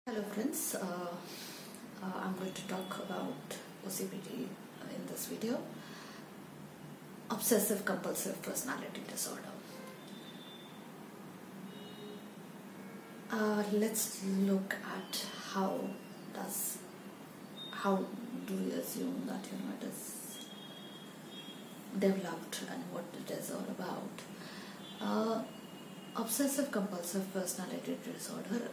Hello friends, I'm going to talk about OCPD in this video. Obsessive compulsive personality disorder. Let's look at how do we assume that it is developed and what it is all about. Obsessive compulsive personality disorder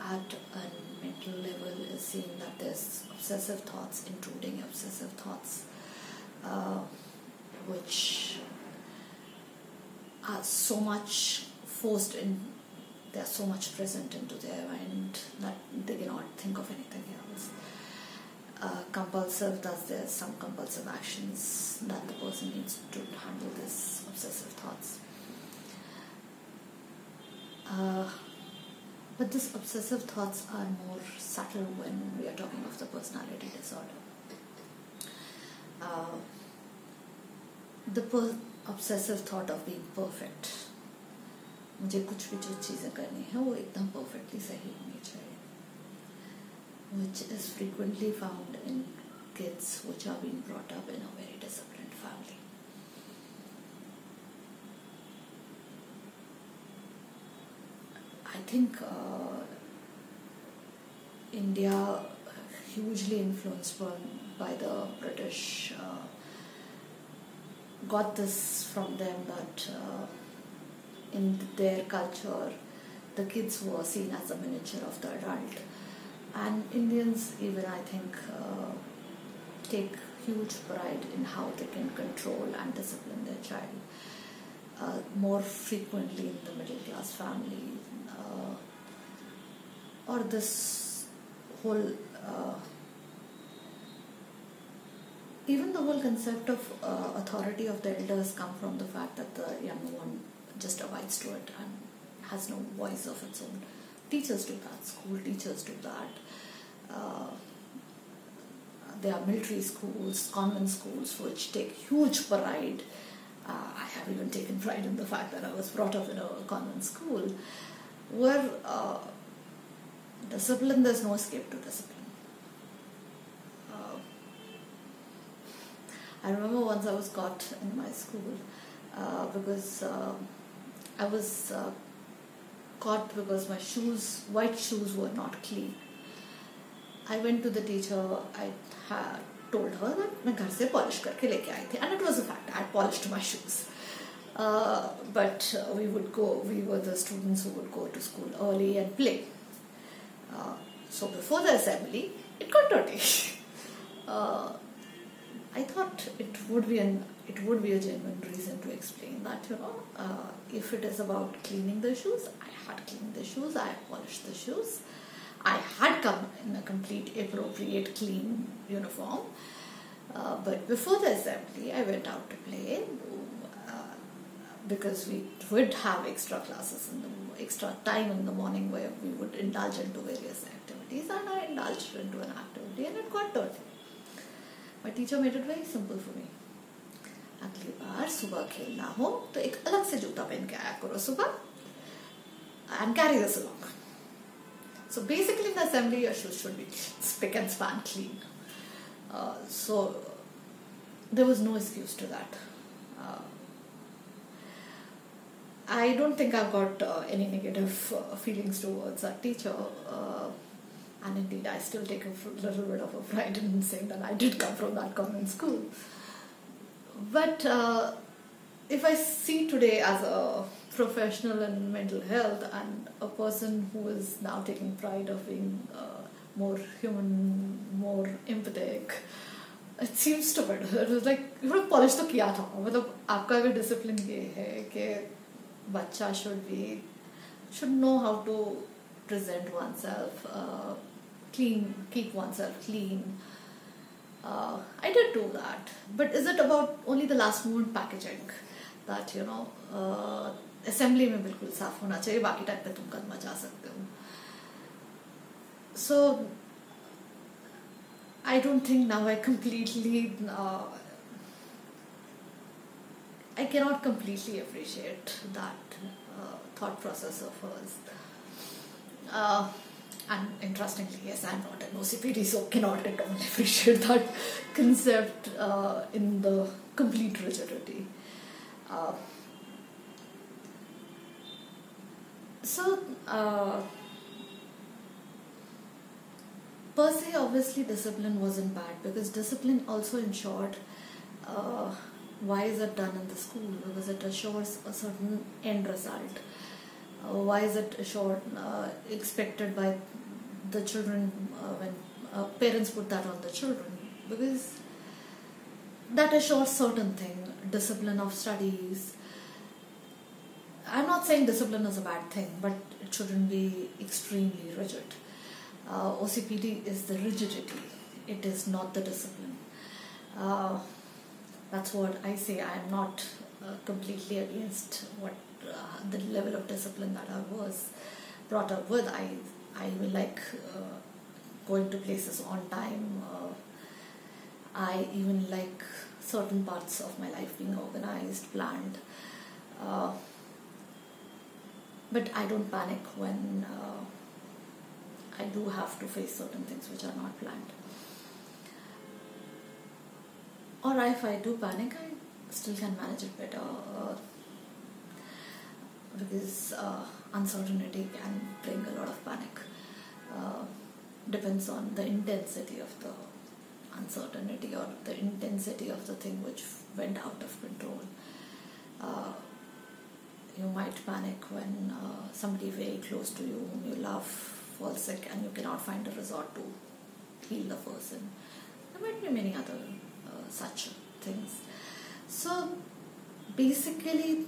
at a mental level is seen that there's obsessive thoughts, intruding obsessive thoughts, which are so much forced in, they're so much present into their mind that they cannot think of anything else. Compulsive, thus there's some compulsive actions that the person needs to handle these obsessive thoughts. But these obsessive thoughts are more subtle when we are talking of the personality disorder. The obsessive thought of being perfect. मुझे कुछ भी जो चीज़ें करनी है वो एकदम perfectly सही होनी चाहिए. Which is frequently found in kids which are being brought up in a very disciplined family. I think India, hugely influenced by the British, got this from them, that in their culture the kids were seen as a miniature of the adult, and Indians even, I think, take huge pride in how they can control and discipline their child. More frequently in the middle class family, or this whole even the whole concept of authority of the elders come from the fact that the younger one just abides to it and has no voice of its own. Teachers do that, school teachers do that. There are military schools, convent schools, which take huge pride. I have even taken pride in the fact that I was brought up in a convent school where discipline, there's no escape to discipline. I remember once I was caught in my school because I was caught because my white shoes were not clean. I went to the teacher, I had told her that मैं घर से polish करके लेके आई थी, and it was a fact, I had polished my shoes. But we were the students who would go to school early and play. So before the assembly, it got dirty. I thought it would be a genuine reason to explain that, if it is about cleaning the shoes, I had cleaned the shoes, I had polished the shoes, I had come in a complete appropriate clean uniform. But before the assembly, I went out to play because we would have extra classes extra time in the morning where we would indulge into various activities, and I indulged into an activity and it got dirty. My teacher made it very simple for me. अगली बार सुबह खेलना हो तो एक अलग से जूता पहन के आया करो सुबह, and carry this along. So basically in the assembly your shoes should be spick and span clean. So there was no excuse to that. I don't think I've got any negative feelings towards that teacher, and indeed I still take a little bit of a pride in saying that I did come from that convent school. But if I see today as a professional in mental health and a person who is now taking pride of being more human, more empathic, it seems stupid. It was like, you would have polished to kiya tha. मतलब आपका अगर discipline ये है कि बच्चा should know how to present oneself, keep oneself clean. I did do that, but is it about only the last moment packaging that assembly में बिल्कुल साफ होना चाहिए, बाकी टाइम पे तुम कदम मचा सकते हो? So I don't think now I cannot completely appreciate that thought process of hers. And interestingly, yes, I'm not an OCPD, so cannot at all appreciate that concept in the complete rigidity. Uh, so, per se, obviously, discipline wasn't bad, because discipline also ensured why is it done in the school, because it assures a certain end result. Why is it assured, expected by the children when parents put that on the children? Because that assures certain thing, discipline of studies. I'm not saying discipline is a bad thing, but it shouldn't be extremely rigid. OCPD is the rigidity, it is not the discipline. That's what I say. I am not completely against what the level of discipline that I was brought up with. I will like going to places on time. I even like certain parts of my life being organized, planned. But I don't panic when I do have to face certain things which are not planned. Or if I do panic, I still can manage it better, because uncertainty can bring a lot of panic. Depends on the intensity of the uncertainty or the intensity of the thing which went out of control. You might panic when somebody very close to you whom you love falls sick and you cannot find a resort to heal the person. There might be many other such things. So basically,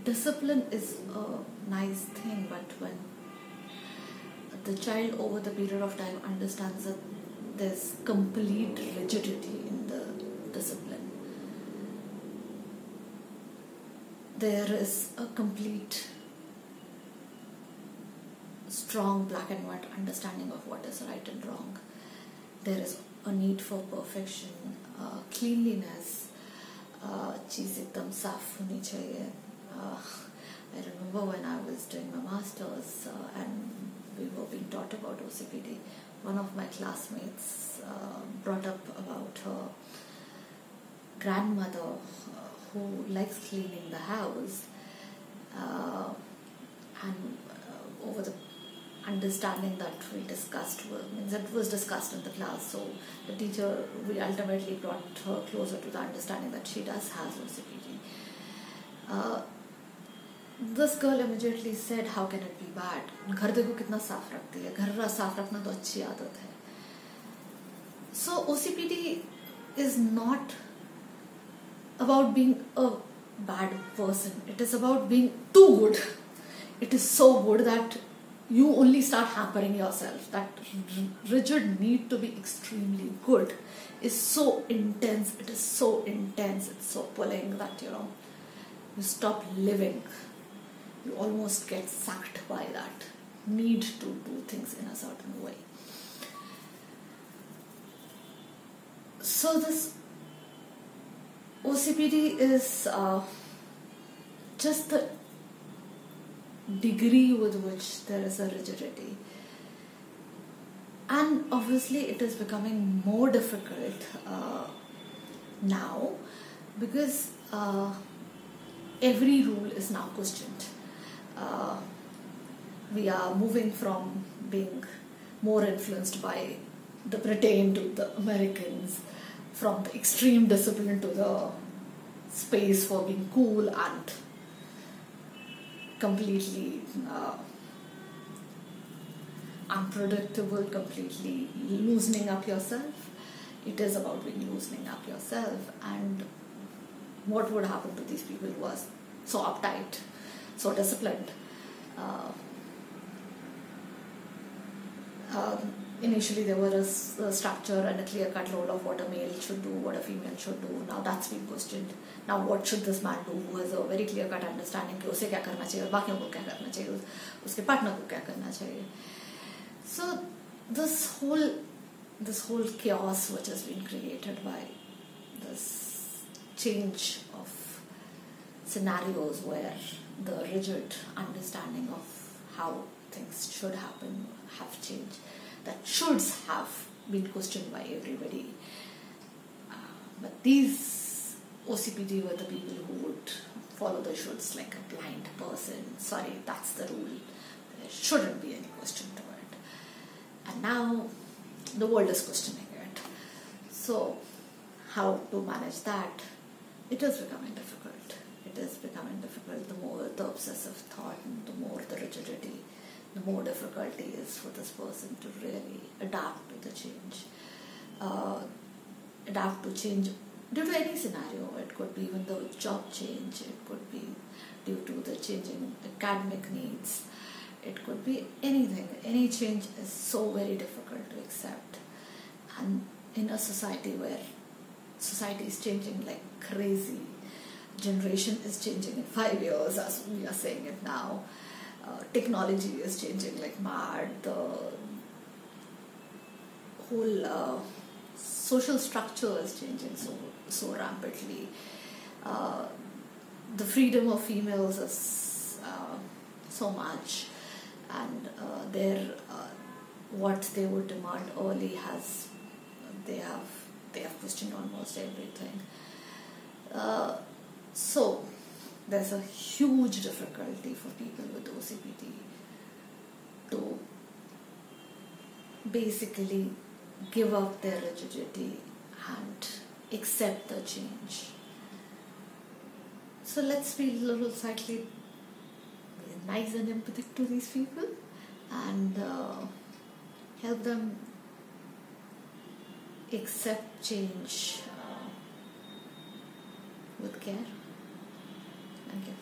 discipline is a nice thing, but when the child over the period of time understands that there's complete rigidity in the discipline, there is a complete strong black and white understanding of what is right and wrong. There is a need for perfection, cleanliness, चीज़ एकदम साफ होनी चाहिए. I remember when I was doing my masters and we were being taught about OCPD, one of my classmates brought up about her grandmother who likes cleaning the house, and over the understanding that we discussed, means it was discussed in the class, so the teacher, we ultimately brought her closer to the understanding that she does have OCPD. This girl immediately said, how can it be bad? घर देखो कितना साफ रखती है, घर साफ रखना तो अच्छी आदत है. So OCPD is not about being a bad person. It is about being too good. It is so good that you only start hampering yourself. That rigid need to be extremely good is so intense. It is so intense. It's so pulling that you stop living. You almost get sucked by that need to do things in a certain way. So this OCPD is just the degree with which there is a rigidity, and obviously it is becoming more difficult now, because every rule is now questioned. We are moving from being more influenced by the Britain to the Americans, from the extreme discipline to the space for being cool and completely unpredictable, completely loosening up yourself. It is about being loosening up yourself. And what would happen to these people who are so uptight, so disciplined? Initially there was a structure and a clear-cut role of what a male should do, what a female should do. Now that's been questioned. Now what should this man do who has a very clear-cut understanding कि उसे क्या करना चाहिए और बाकियों को क्या करना चाहिए, उसके partner को क्या करना चाहिए. So this whole chaos which has been created by this change of scenarios where the rigid understanding of how things should happen, have changed, that shoulds have been questioned by everybody. But these OCPD were the people who would follow the shoulds like a blind person. Sorry, that's the rule. There shouldn't be any question to it. And now the world is questioning it. So how to manage that? It is becoming difficult. It is becoming difficult. The more the obsessive thought and the more the rigidity, the more difficult it is for this person to really adapt to the change. Adapt to change due to any scenario. It could be even the job change. It could be due to the changing academic needs. It could be anything. Any change is so very difficult to accept. And in a society where society is changing like crazy, generation is changing in 5 years as we are saying it now, technology is changing like mad, the whole social structure is changing so rapidly, the freedom of females is so much, and what they would demand early they have questioned almost everything. So there's a huge difficulty for people with OCPD to basically give up their rigidity and accept the change. So let's be a little slightly nice and empathetic to these people and help them accept change with care. Thank you.